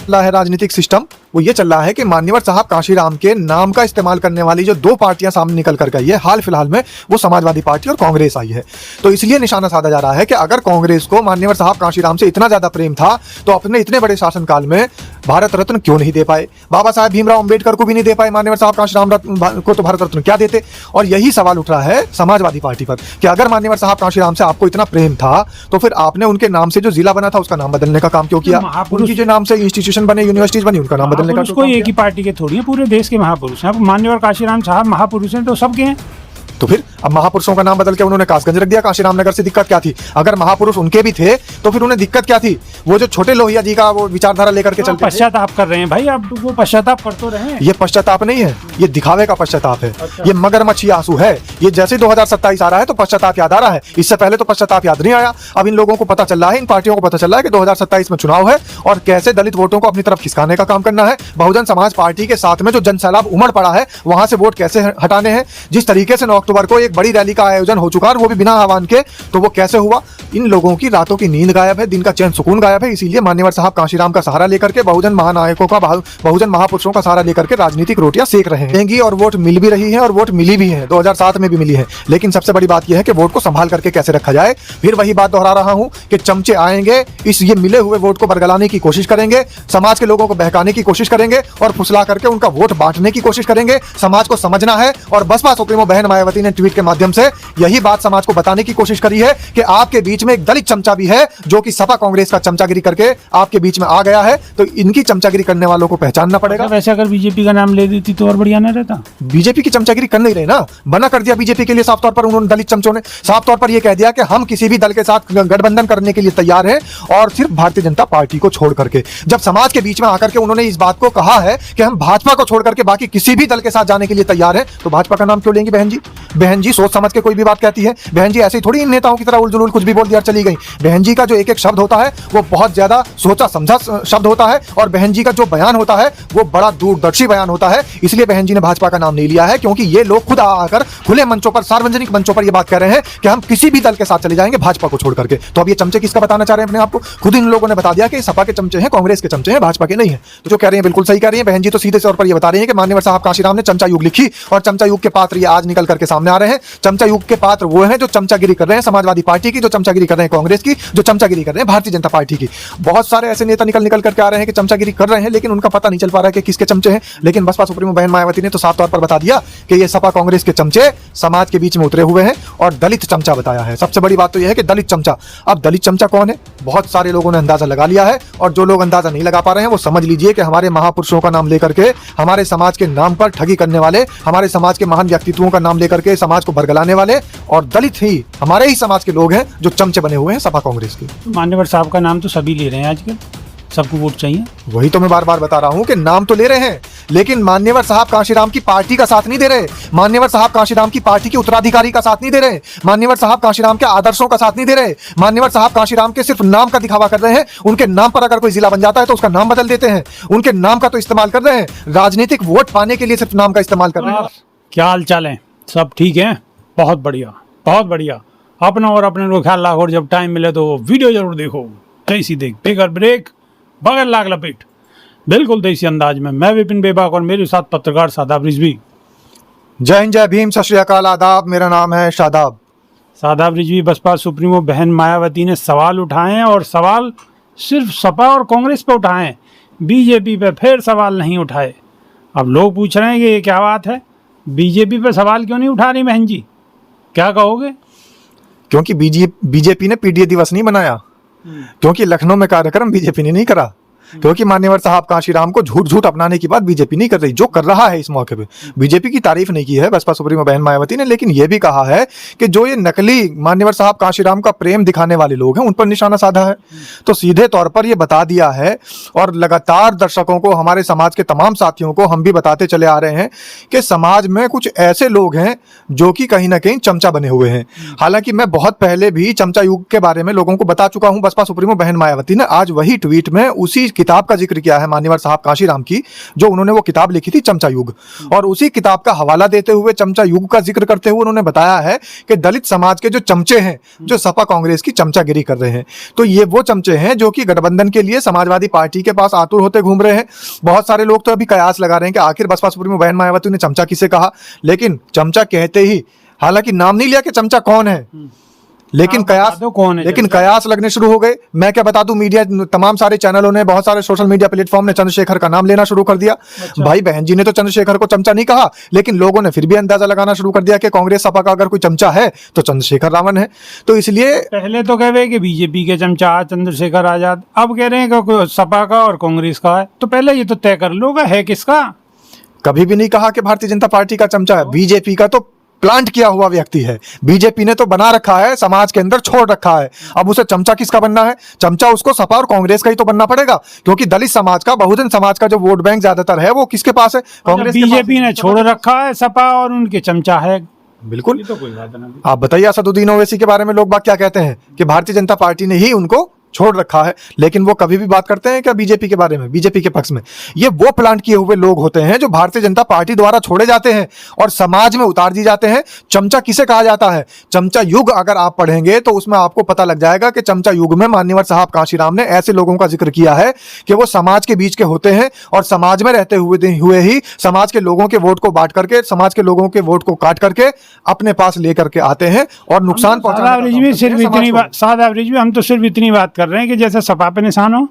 चल रहा है राजनीतिक सिस्टम वो ये चल रहा है कि मान्यवर साहब कांशीराम के नाम का इस्तेमाल करने वाली जो दो पार्टियां सामने निकल कर गई है हाल फिलहाल में, वो समाजवादी पार्टी और कांग्रेस आई है। तो इसलिए निशाना साधा जा रहा है कि अगर कांग्रेस को मान्यवर साहब कांशीराम से इतना ज्यादा प्रेम था तो अपने इतने बड़े शासनकाल में भारत रत्न क्यों नहीं दे पाए, बाबा साहब भीमराव अंबेडकर को भी नहीं दे पाए, मान्यवर साहब कांशीराम को तो भारत रत्न क्या देते। और यही सवाल उठ रहा है समाजवादी पार्टी पर कि अगर मान्यवर साहब कांशीराम से आपको इतना प्रेम था तो फिर आपने उनके नाम से जो जिला बना था उसका नाम बदलने का काम क्यों किया, उनकी जो नाम से इंस्टीट्यूशन बने, यूनिवर्सिटीज बनी, उनका नाम बदलने का कोई एक ही पार्टी के थोड़ी है, पूरे देश के महापुरुष हैं। मान्यवर कांशीराम साहब महापुरुष हैं तो सबके हैं। तो फिर अब महापुरुषों का नाम बदल के उन्होंने कासगंज रख दिया कांशीराम नगर से, दिक्कत क्या थी? अगर महापुरुष उनके भी थे तो फिर उन्हें दिक्कत क्या थी? वो जो छोटे लोहिया जी का वो विचारधारा लेकर के चलते पश्चाताप कर रहे हैं भाई, आप वो पश्चाताप कर तो रहे हैं। ये पश्चाताप नहीं है, ये दिखावे का पश्चाताप है। अच्छा। ये मगरमच्छी आंसू है। ये जैसे 2027 आ रहा है तो पश्चाताप याद आ रहा है, इससे पहले तो पश्चाताप याद नहीं आया। अब इन लोगों को पता चल रहा है, इन पार्टियों को पता चल रहा है कि 2027 में चुनाव है और कैसे दलित वोटों को अपनी तरफ खिसकाने का काम करना है। बहुजन समाज पार्टी के साथ में जो जनसैलाब उमड़ पड़ा है वहां से वोट कैसे हटाने हैं। जिस तरीके से 9 अक्टूबर को एक बड़ी रैली का आयोजन हो चुका है वो भी बिना आह्वान के, तो वो कैसे हुआ? इन लोगों की रातों की नींद गायब है, दिन का चैन सुकून गायब है। इसीलिए मान्यवर साहब कांशीराम का सहारा लेकर के बहुजन महानायकों का, बहुजन महापुरुषों का सहारा लेकर के राजनीतिक रोटियां सेक रहे हैं। और वोट मिल भी रही है और वोट मिली भी है, 2007 में भी मिली है। लेकिन सबसे बड़ी बात यह है कि वोट को संभाल करके कैसे रखा जाए। फिर वही बात दोहरा रहा हूं कि चमचे आएंगे, इस ये मिले हुए वोट को बरगलाने की कोशिश करेंगे, समाज के लोगों को बहकाने की कोशिश करेंगे और फुसला करके उनका वोट बांटने की कोशिश करेंगे। समाज को समझना है और बसपा सुप्रीमो बहन मायावती ने ट्वीट के माध्यम से यही बात समाज को बताने की कोशिश करी है कि आपके बीच में एक दलित चमचा भी है जो कि सपा कांग्रेस का चमचागिरी करके आपके बीच में आ गया है। तो इनकी चमचागिरी करने वालों को पहचानना पड़ेगा। वैसे अगर बीजेपी का नाम ले देती तो और बढ़िया ना रहता। बीजेपी की चमचागिरी कर नहीं रहे ना, मना कर दिया बीजेपी के लिए साफ तौर पर उन्होंने। दलित चमचों ने साफ तौर पर यह कह दिया कि हम किसी भी दल के साथ गठबंधन करने के लिए तैयार हैं और सिर्फ भारतीय जनता पार्टी को छोड़ करके। जब समाज के बीच में आकर के उन्होंने इस बात को कहा है कि हम भाजपा को छोड़ करके बाकी किसी भी दल के साथ जाने के लिए तैयार हैं, तो भाजपा का नाम क्यों लेंगी बहन जी? बहन जी सोच समझ के कोई भी बात कहती है। बहन जी ऐसे ही थोड़ी इन नेताओं की तरह उलझुल कुछ भी बोल दिया चली गई। बहन जी का जो एक एक शब्द होता है वो बहुत ज्यादा सोचा समझा शब्द होता है और बहन जी का जो बयान होता है वो बड़ा दूरदर्शी बयान होता है। इसलिए बहन जी ने भाजपा का नाम नहीं लिया है, क्योंकि ये लोग खुद आकर खुले मंचों पर, सार्वजनिक मंचों पर ये बात कह रहे हैं कि हम किसी भी दल के साथ चले जाएंगे भाजपा को छोड़ करके। तो अब ये चमचे किसका बताना चाह रहे हैं अपने आपको? खुद इन लोगों ने बता दिया कि सपा के चमचे हैं, कांग्रेस के चमचे हैं, भाजपा के नहीं है। तो जो कह रहे हैं बिल्कुल सही कह रही है बहन जी। तो सीधे तौर पर ये बता रही है कि मान्यवर साहब कांशीराम ने चमचा युग लिखी और चमचा युग के पात्र ये आज निकल करके सामने आ रहे हैं। चमचा युग के पात्र वो हैं जो चमचागिरी कर रहे हैं समाजवादी पार्टी की, जो चमचागिरी कर रहे हैं कांग्रेस की, जो चमचागिरी कर रहे हैं भारतीय जनता पार्टी की। बहुत सारे ऐसे नेता निकल करके आ रहे हैं कि चमचागिरी कर रहे हैं, लेकिन उनका पता नहीं चल पा रहा है कि किसके चमचे हैं। लेकिन बसपा सुप्रीमो बहन मायावती ने तो साफ तौर पर बता दिया कि ये सपा कांग्रेस के चमचे समाज के बीच में उतरे हुए हैं और दलित चमचा बताया है। सबसे बड़ी बात तो यह है कि दलित चमचा। अब दलित चमचा कौन है? बहुत सारे लोगों ने अंदाजा लगा लिया है और जो लोग अंदाजा नहीं लगा पा रहे हैं वो समझ लीजिए कि हमारे महापुरुषों का नाम लेकर के हमारे समाज के नाम पर ठगी करने वाले, हमारे समाज के महान व्यक्तित्वों का नाम लेकर के समाज को बरगलाने वाले और दलित ही हमारे ही समाज के लोग हैं जो चमचे बने हुए हैं सपा कांग्रेस के। मान्यवर साहब का नाम तो सभी ले रहे हैं आजकल, सबको वोट चाहिए। वही तो मैं बार बार बता रहा हूं कि नाम तो ले रहे हैं, लेकिन मान्यवर साहब कांशीराम की पार्टी का साथ नहीं दे रहे। मान्यवर साहब कांशीराम की पार्टी के उत्तराधिकारी का साथ नहीं दे रहे। मान्यवर साहब कांशीराम के आदर्शों का साथ नहीं दे रहे। मान्यवर साहब कांशीराम के सिर्फ नाम का दिखावा कर रहे हैं। उनके नाम पर अगर कोई जिला बन जाता है तो उसका नाम बदल देते हैं। उनके नाम का तो इस्तेमाल कर रहे हैं, राजनीतिक वोट पाने के लिए सिर्फ नाम का इस्तेमाल कर रहे हैं। क्या हाल चाल है? सब ठीक है? बहुत बढ़िया, बहुत बढ़िया। अपना और अपने को ख्याल रखो और जब टाइम मिले तो वीडियो जरूर देखो। कैसी देख, बेकर ब्रेक बगल लाग लपेट, बिल्कुल देसी अंदाज में। मैं विपिन बेबाक और मेरे साथ पत्रकार शादाब रिजवी। जय हिंद, जय भीम, सत श्री अकाल, आदाब। मेरा नाम है शादाब। शादाब रिजवी। बसपा सुप्रीमो बहन मायावती ने सवाल उठाए हैं और सवाल सिर्फ सपा और कांग्रेस पे उठाए हैं, बीजेपी पे फिर सवाल नहीं उठाए। अब लोग पूछ रहे हैं कि ये क्या बात है, बीजेपी पे सवाल क्यों नहीं उठा रही बहन जी? क्या कहोगे? क्योंकि बीजेपी ने पीडीए दिवस नहीं मनाया, क्योंकि लखनऊ में कार्यक्रम बीजेपी ने नहीं करा, क्योंकि मान्यवर साहब कांशीराम को झूठ अपनाने की बात बीजेपी नहीं कर रही। जो कर रहा है इस मौके पे, बीजेपी की तारीफ नहीं की है बसपा सुप्रीमो बहन मायावती ने, लेकिन यह भी कहा है कि जो ये नकली मान्यवर साहब कांशीराम का प्रेम दिखाने वाले लोग हैं उन पर निशाना साधा है। तो सीधे तौर पर यह बता दिया है और लगातार दर्शकों को, हमारे समाज के तमाम साथियों को हम भी बताते चले आ रहे हैं कि समाज में कुछ ऐसे लोग हैं जो कि कहीं ना कहीं चमचा बने हुए हैं। हालांकि मैं बहुत पहले भी चमचा युग के बारे में लोगों को बता चुका हूं। बसपा सुप्रीमो बहन मायावती ने आज वही ट्वीट में उसी किताब का जिक्र किया है मान्यवर साहब कांशीराम की, जो उन्होंने वो किताब लिखी थी चमचा युग, और उसी किताब का हवाला देते हुए चमचा युग का जिक्र करते हुए उन्होंने बताया है कि दलित समाज के जो चमचे हैं, जो सपा कांग्रेस की चमचागिरी कर रहे हैं, तो ये वो चमचे हैं जो कि गठबंधन के लिए समाजवादी पार्टी के पास आतुर होते घूम रहे हैं। बहुत सारे लोग तो अभी कयास लगा रहे हैं कि आखिर बसपा सुप्रीमो बहन मायावती ने चमचा किसे कहा, लेकिन चमचा कहते ही, हालांकि नाम नहीं लिया कि चमचा कौन है, लेकिन कयास, कौन है, लेकिन कयास लगने शुरू हो गए। मैं क्या बता दूं, मीडिया, तमाम सारे चैनलों ने, बहुत सारे सोशल मीडिया प्लेटफॉर्म ने चंद्रशेखर का नाम लेना शुरू कर दिया। भाई बहन जी ने तो चंद्रशेखर को चमचा नहीं कहा, लेकिन लोगों ने फिर भी अंदाजा लगाना शुरू कर दिया कि कांग्रेस सपा का अगर कोई चमचा है तो चंद्रशेखर रावण है। तो इसलिए पहले तो कह रहे कि बीजेपी के चमचा चंद्रशेखर आजाद, अब कह रहे हैं कि सपा का और कांग्रेस का है। तो पहले ये तो तय कर लो है किसका। कभी भी नहीं कहा कि भारतीय जनता पार्टी का चमचा है, बीजेपी का तो प्लांट किया हुआ व्यक्ति है, बीजेपी ने तो बना रखा है, समाज के अंदर छोड़ रखा है। अब उसे चमचा किसका बनना है? चमचा उसको सपा और कांग्रेस का ही तो बनना पड़ेगा, क्योंकि दलित समाज का, बहुजन समाज का जो वोट बैंक ज्यादातर है वो किसके पास है? कांग्रेस के पास। बीजेपी ने छोड़ रखा है सपा और उनके चमचा है। बिल्कुल। ये तो कोई बात नहीं। आप बताइए असदुद्दीन ओवैसी के बारे में लोग बात क्या कहते हैं कि भारतीय जनता पार्टी ने ही उनको छोड़ रखा है, लेकिन वो कभी भी बात करते हैं क्या बीजेपी के बारे में, बीजेपी के पक्ष में? ये वो प्लांट किए हुए लोग होते हैं जो भारतीय जनता पार्टी द्वारा छोड़े जाते हैं और समाज में उतार दी जाते हैं। चमचा किसे कहा जाता है? चमचा युग अगर आप पढ़ेंगे तो उसमें आपको पता लग जाएगा कि चमचा युग में मान्यवर साहब कांशीराम ने ऐसे लोगों का जिक्र किया है कि वो समाज के बीच के होते हैं और समाज में रहते हुए ही समाज के लोगों के वोट को बांट करके, समाज के लोगों के वोट को काट करके अपने पास लेकर के आते हैं और नुकसान हम तो सिर्फ इतनी बात कर रहे हैं कि जैसे सपा पे निशान हो,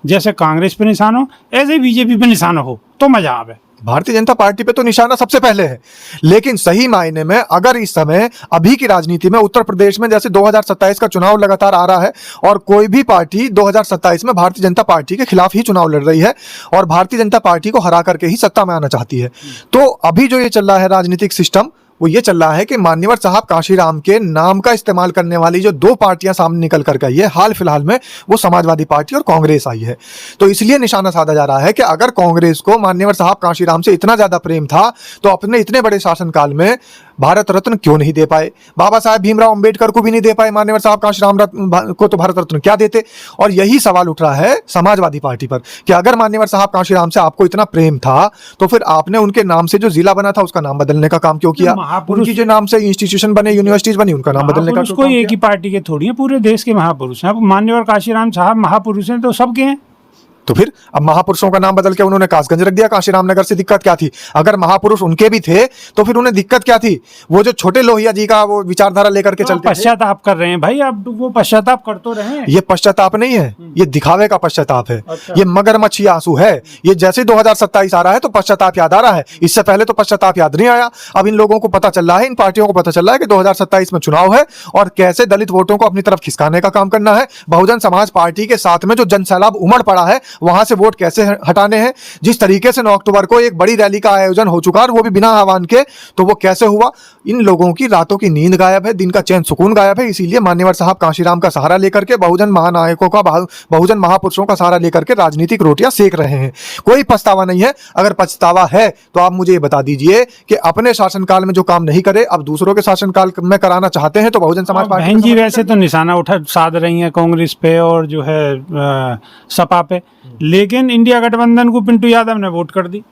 जैसे कांग्रेस पे निशान हो, ऐसे ही बीजेपी पे निशान हो तो मजा आवे। भारतीय जनता पार्टी पे तो निशाना सबसे पहले है, लेकिन सही मायने में अगर इस समय अभी की राजनीति में उत्तर प्रदेश में जैसे 2027 का चुनाव लगातार आ रहा है और कोई भी पार्टी 2027 में भारतीय जनता पार्टी के खिलाफ ही चुनाव लड़ रही है और भारतीय जनता पार्टी को हरा करके ही सत्ता में आना चाहती है, तो अभी जो ये चल रहा है राजनीतिक सिस्टम, वो ये चल रहा है कि मान्यवर साहब कांशीराम के नाम का इस्तेमाल करने वाली जो दो पार्टियां सामने निकल कर आई है हाल फिलहाल में, वो समाजवादी पार्टी और कांग्रेस आई है। तो इसलिए निशाना साधा जा रहा है कि अगर कांग्रेस को मान्यवर साहब कांशीराम से इतना ज्यादा प्रेम था तो अपने इतने बड़े शासनकाल में भारत रत्न क्यों नहीं दे पाए? बाबा साहब भीमराव अंबेडकर को भी नहीं दे पाए, मान्यवर साहब कांशीराम को तो भारत रत्न क्या देते? और यही सवाल उठ रहा है समाजवादी पार्टी पर कि अगर मान्यवर साहब कांशीराम से आपको इतना प्रेम था तो फिर आपने उनके नाम से जो जिला बना था उसका नाम बदलने का काम क्यों किया? उनकी जो नाम से इंस्टीट्यूशन बने, यूनिवर्सिटीज बनी, उनका नाम बदलने का कोई एक ही पार्टी के थोड़ी है, पूरे देश के महापुरुष हैं। अब मान्यवर कांशीराम साहब महापुरुष हैं तो सबके हैं। तो फिर अब महापुरुषों का नाम बदल के उन्होंने कासगंज रख दिया कांशीराम नगर से, दिक्कत क्या थी? अगर महापुरुष उनके भी थे तो फिर उन्हें दिक्कत क्या थी? वो जो छोटे लोहिया जी का वो विचारधारा लेकर के चलते पश्चाताप कर रहे हैं भाई, अब वो पश्चाताप कर तो रहे हैं। ये पश्चाताप नहीं है, ये दिखावे का पश्चाताप है। ये मगरमच्छी आंसू है। ये जैसे 2027 आ रहा है तो पश्चाताप याद आ रहा है, इससे पहले तो पश्चाताप याद नहीं आया। अब इन लोगों को पता चल रहा है, इन पार्टियों को पता चल रहा है कि 2027 में चुनाव है और कैसे दलित वोटों को अपनी तरफ खिसकाने का काम करना है। बहुजन समाज पार्टी के साथ में जो जनसैलाब उमड़ पड़ा है वहां से वोट कैसे हटाने हैं। जिस तरीके से 9 अक्टूबर को एक बड़ी रैली का आयोजन हो चुका है वो भी बिना आह्वान के, तो वो कैसे हुआ? इन लोगों की रातों की नींद गायब है, दिन का चैन सुकून गायब है। इसीलिए मान्यवर साहब कांशीराम का सहारा लेकर के, बहुजन महानायकों का, बहुजन महापुरुषों का सहारा लेकर के राजनीतिक रोटियां सेक रहे हैं। कोई पछतावा नहीं है। अगर पछतावा है तो आप मुझे ये बता दीजिए कि अपने शासनकाल में जो काम नहीं करे अब दूसरों के शासनकाल में कराना चाहते हैं, तो बहुजन समाज पार्टी बहन जी वैसे तो निशाना उठा साध रही है कांग्रेस पे और जो है सपा पे, लेकिन इंडिया गठबंधन को पिंटू यादव ने वोट कर दी।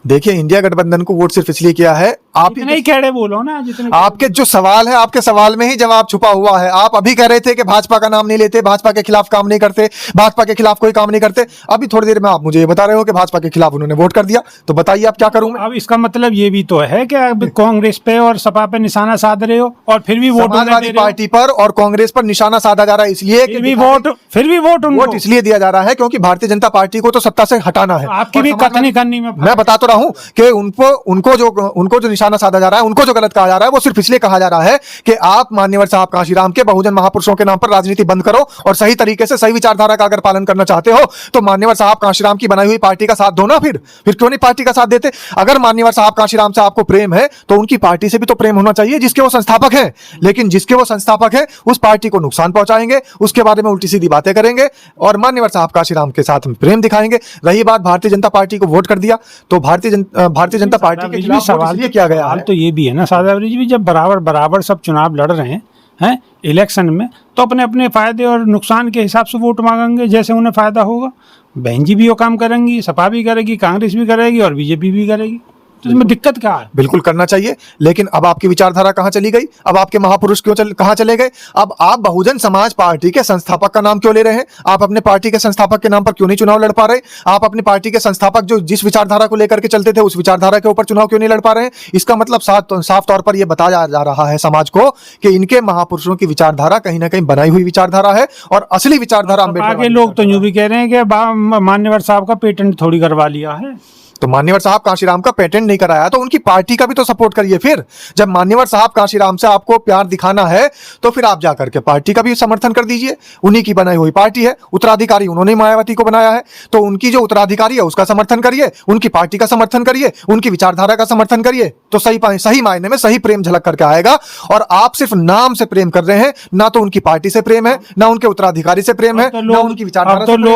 देखिए, इंडिया गठबंधन को वोट सिर्फ इसलिए किया है, आप ही नहीं कह बोलो ना, जितने आपके जो सवाल है, आपके सवाल में ही जवाब छुपा हुआ है। आप अभी कह रहे थे कि भाजपा का नाम नहीं लेते, भाजपा के खिलाफ काम नहीं करते, भाजपा के खिलाफ कोई काम नहीं करते। अभी थोड़ी देर में आप मुझे ये बता रहे हो कि भाजपा के खिलाफ उन्होंने वोट कर दिया, तो बताइए आप क्या करूं मैं? अब इसका मतलब ये भी तो है कि अब कांग्रेस पे और सपा पे निशाना साध रहे हो और फिर भी वोट समाजवादी पार्टी पर और कांग्रेस पर निशाना साधा जा रहा है, इसलिए फिर भी वोट इसलिए दिया जा रहा है क्योंकि भारतीय जनता पार्टी को तो सत्ता से हटाना है। आपकी भी कथनी करनी में मैं बता तो रहा हूं कि उनको जो निशाना साधा जा रहा है, उनको जो गलत कहा जा रहा है, वो सिर्फ इसलिए कहा जा रहा है कि आप मान्यवर साहब कांशीराम के, बहुजन महापुरुषों के नाम पर राजनीति बंद करो और सही तरीके से सही विचारधारा का अगर पालन करना चाहते हो तो मान्यवर साहब कांशीराम की बनाई हुई पार्टी का साथ दो ना। फिर क्यों नहीं पार्टी का साथ देते? अगर मान्यवर साहब कांशीराम से आपको प्रेम है तो उनकी पार्टी से भी तो प्रेम होना चाहिए जिसके वो संस्थापक है। लेकिन जिसके वो संस्थापक है उस पार्टी को नुकसान पहुंचाएंगे, उसके बारे में उल्टी सीधी बातें करेंगे और मान्यवर साहब कांशीराम के साथ प्रेम दिखाएंगे। रही बात भारतीय जनता पार्टी को वोट कर दिया, तो भारतीय जनता पार्टी के खिलाफ सवाल किया गया है। तो ये भी है ना सादा जी भी, जब बराबर सब चुनाव लड़ रहे हैं, हैं इलेक्शन में, तो अपने अपने फ़ायदे और नुकसान के हिसाब से वोट मांगेंगे, जैसे उन्हें फ़ायदा होगा। बहन जी भी वो काम करेंगी, सपा भी करेगी, कांग्रेस भी करेगी और बीजेपी भी करेगी। तो इसमें दिक्कत क्या है? बिल्कुल करना चाहिए, लेकिन अब आपकी विचारधारा कहाँ चली गई? अब आपके महापुरुष कहाँ चले गए? अब आप बहुजन समाज पार्टी के संस्थापक का नाम क्यों ले रहे हैं? आप अपने पार्टी के संस्थापक के नाम पर क्यों नहीं चुनाव लड़ पा रहे? आप अपनी पार्टी के संस्थापक जो जिस विचारधारा को लेकर के चलते थे, उस विचारधारा के ऊपर चुनाव क्यों नहीं लड़ पा रहे हैं? इसका मतलब साफ तौर पर यह बताया जा रहा है समाज को कि इनके महापुरुषों की विचारधारा कहीं ना कहीं बनाई हुई विचारधारा है, और असली विचारधारा आगे लोग तो यूं भी कह रहे हैं कि मान्यवर साहब का पेटेंट थोड़ी करवा लिया है। तो मान्यवर साहब कांशीराम का पेटेंट नहीं कराया तो उनकी पार्टी का भी तो सपोर्ट करिए। फिर जब मान्यवर साहब कांशीराम से आपको प्यार दिखाना है तो फिर आप जाकर के पार्टी का भी समर्थन कर दीजिए। उन्हीं की बनाई हुई पार्टी है, उत्तराधिकारी उन्होंने मायावती को बनाया है, तो उनकी जो उत्तराधिकारी है उसका समर्थन करिए, उनकी पार्टी का समर्थन करिए, उनकी विचारधारा का समर्थन करिए, तो सही मायने में सही प्रेम झलक करके आएगा। और आप सिर्फ नाम से प्रेम कर रहे हैं, ना तो उनकी पार्टी से प्रेम है, ना उनके उत्तराधिकारी से प्रेम है, ना उनकी विचारधारा से प्रेम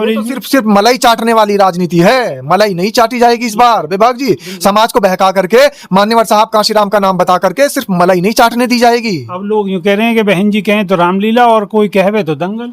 है। तो सिर्फ मलाई चाटने वाली राजनीति है, मलाई नहीं चाटी जाएगी इस बार विभाग जी। समाज को बहका करके मान्यवर साहब कांशीराम का नाम बता करके सिर्फ मलाई नहीं चाटने दी जाएगी। अब लोग यूं कह रहे हैं कि बहन जी कहें तो रामलीला और कोई कहे तो दंगल।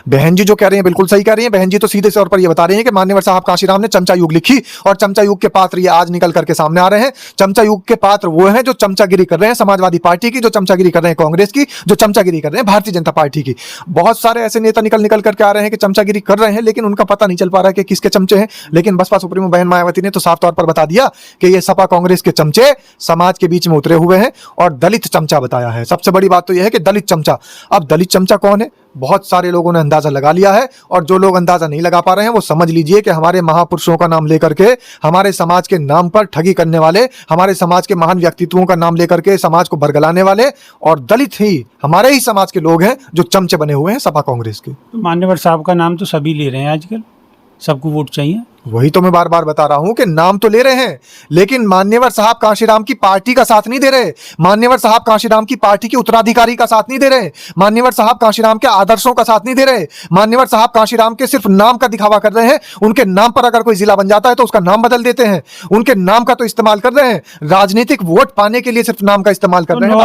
बहन जी जो कह रहे हैं बिल्कुल सही कह रही हैं। बहन जी तो सीधे तौर पर ये बता रही हैं कि मान्यवर साहब कांशीराम ने चमचा युग लिखी, और चमचा युग के पात्र ये आज निकल करके सामने आ रहे हैं। चमचा युग के पात्र वो हैं जो चमचागिरी कर रहे हैं समाजवादी पार्टी की, जो चमचागिरी कर रहे हैं कांग्रेस की, जो चमचागिरी कर रहे हैं भारतीय जनता पार्टी की। बहुत सारे ऐसे नेता निकल करके आ रहे हैं कि चमचागिरी कर रहे हैं, लेकिन उनका पता नहीं चल पा रहा है कि किसके चमचे हैं। लेकिन बसपा सुप्रीमो बहन मायावती ने तो साफ तौर पर बता दिया कि ये सपा कांग्रेस के चमचे समाज के बीच में उतरे हुए हैं, और दलित चमचा बताया है। सबसे बड़ी बात तो यह है कि दलित चमचा। अब दलित चमचा कौन है? बहुत सारे लोगों ने अंदाजा लगा लिया है, और जो लोग अंदाजा नहीं लगा पा रहे हैं वो समझ लीजिए कि हमारे महापुरुषों का नाम लेकर के हमारे समाज के नाम पर ठगी करने वाले, हमारे समाज के महान व्यक्तित्वों का नाम लेकर के समाज को बरगलाने वाले और दलित ही हमारे ही समाज के लोग हैं जो चमचे बने हुए हैं सपा कांग्रेस के। तो मान्यवर साहब का नाम तो सभी ले रहे हैं आजकल, सबको वोट चाहिए। वही तो मैं बार बार बता रहा हूं कि नाम तो ले रहे हैं, लेकिन मान्यवर साहब कांशीराम की पार्टी का साथ नहीं दे रहे। मान्यवर साहब कांशीराम की पार्टी के उत्तराधिकारी का साथ नहीं दे रहे। मान्यवर साहब कांशीराम के आदर्शों का साथ नहीं दे रहे। मान्यवर साहब कांशीराम के सिर्फ नाम का दिखावा कर रहे हैं। उनके नाम पर अगर कोई जिला बन जाता है तो उसका नाम बदल देते हैं। उनके नाम का तो इस्तेमाल कर रहे हैं, राजनीतिक वोट पाने के लिए सिर्फ नाम का इस्तेमाल कर रहे हैं।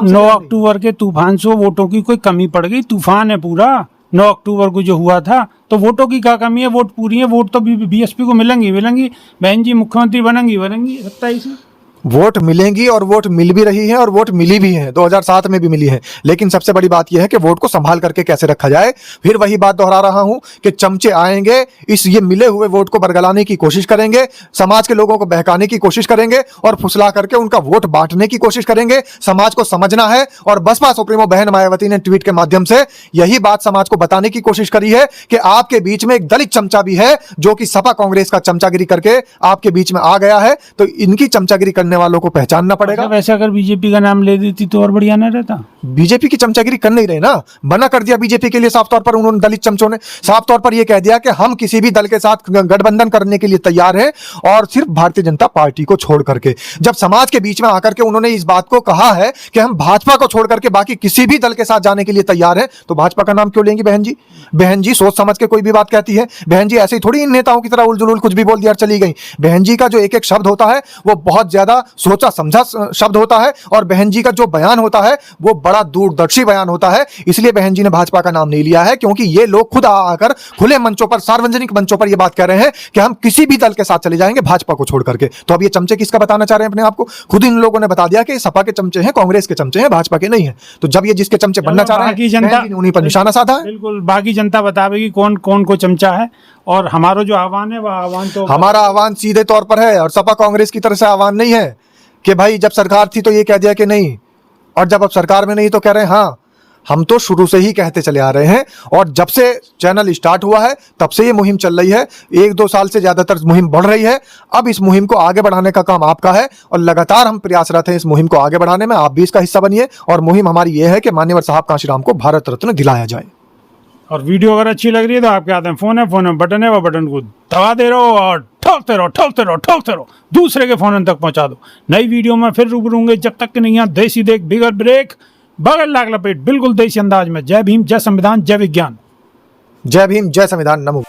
9 अक्टूबर के तूफान से वोटों की कोई कमी पड़ गई? तूफान है पूरा 9 अक्टूबर को जो हुआ था, तो वोटों की क्या कमी है? वोट पूरी है, वोट तो बीएसपी को मिलेंगी। बहन जी मुख्यमंत्री बनेंगी 27 में। वोट मिलेंगी, और वोट मिल भी रही है, और वोट मिली भी है, 2007 में भी मिली है। लेकिन सबसे बड़ी बात यह है कि वोट को संभाल करके कैसे रखा जाए। फिर वही बात दोहरा रहा हूं कि चमचे आएंगे, ये मिले हुए वोट को बरगलाने की कोशिश करेंगे, समाज के लोगों को बहकाने की कोशिश करेंगे, और फुसला करके उनका वोट बांटने की कोशिश करेंगे। समाज को समझना है, और बसपा सुप्रीमो बहन मायावती ने ट्वीट के माध्यम से यही बात समाज को बताने की कोशिश करी है कि आपके बीच में एक दलित चमचा भी है जो कि सपा कांग्रेस का चमचागिरी करके आपके बीच में आ गया है। तो इनकी चमचागिरी करने वालों को पहचानना पड़ेगा। वैसे अगर बीजेपी का नाम ले देती तो और बढ़िया ना रहता। बीजेपी की चमचागिरी कर नहीं रहे ना, मना कर दिया बीजेपी के लिए साफ तौर पर उन्होंने। दलित चमचों ने साफ तौर पर यह कह दिया कि हम किसी भी दल के साथ गठबंधन करने के लिए तैयार हैं, और सिर्फ भारतीय जनता पार्टी को छोड़ करके। जब समाज के बीच में आकर के उन्होंने इस बात को कहा है कि हम भाजपा को छोड़ करके बाकी किसी भी दल के साथ जाने के लिए तैयार हैं, तो भाजपा का नाम क्यों लेंगी बहन जी? बहन जी सोच समझ के कोई भी बात कहती है। बहन जी ऐसे ही थोड़ी इन नेताओं की तरह उलझुल कुछ भी बोल दिया और चली गई। बहन जी का जो एक एक शब्द होता है वो बहुत ज्यादा सोचा समझा शब्द होता है, और बहन जी का जो बयान होता है वो बड़ा दूरदर्शी बयान होता है। इसलिए बहन जी ने भाजपा का नाम नहीं लिया है, क्योंकि ये लोग खुद आकर खुले मंचों पर, सार्वजनिक मंचों पर ये बात कह रहे हैं कि हम किसी भी दल के साथ चले जाएंगे भाजपा को छोड़ करके। तो अब ये चमचे किसका बताना चाह रहे हैं अपने आप को? खुद इन लोगों ने बता दिया कि सपा के चमचे हैं, कांग्रेस के चमचे हैं, भाजपा के नहीं है। तो जब ये जिसके चमचे बनना चाह रहे हैं, जनता उन्हीं पर निशाना साधा है। बिल्कुल, बाकी जनता बतावेगी कौन कौन को चमचा है। और हमारा जो आह्वान है वह आह्वान तो हमारा आह्वान सीधे तौर पर है, और सपा कांग्रेस की तरफ से आह्वान नहीं है कि भाई जब सरकार थी तो ये कह दिया कि नहीं, और जब अब सरकार में नहीं तो कह रहे हैं हाँ। हम तो शुरू से ही कहते चले आ रहे हैं, और जब से चैनल स्टार्ट हुआ है तब से ये मुहिम चल रही है। 1-2 साल से ज्यादातर मुहिम बढ़ रही है। अब इस मुहिम को आगे बढ़ाने का काम आपका है, और लगातार हम प्रयासरत हैं इस मुहिम को आगे बढ़ाने में। आप भी इसका हिस्सा बनिए, और मुहिम हमारी ये है कि मान्यवर साहब कांशीराम को भारत रत्न दिलाया जाए। और वीडियो अगर अच्छी लग रही है तो आपके हाथ में फोन में बटन है, वो बटन को दबा दे रहो और ठोकते रहो, दूसरे के फोन तक पहुंचा दो। नई वीडियो में फिर रूबरू होंगे, जब तक कि नहीं यहाँ देसी देख बिगर ब्रेक बगल लाग लपेट, बिल्कुल देसी अंदाज में। जय भीम, जय संविधान, जय विज्ञान। जय भीम, जय संविधान, नमो।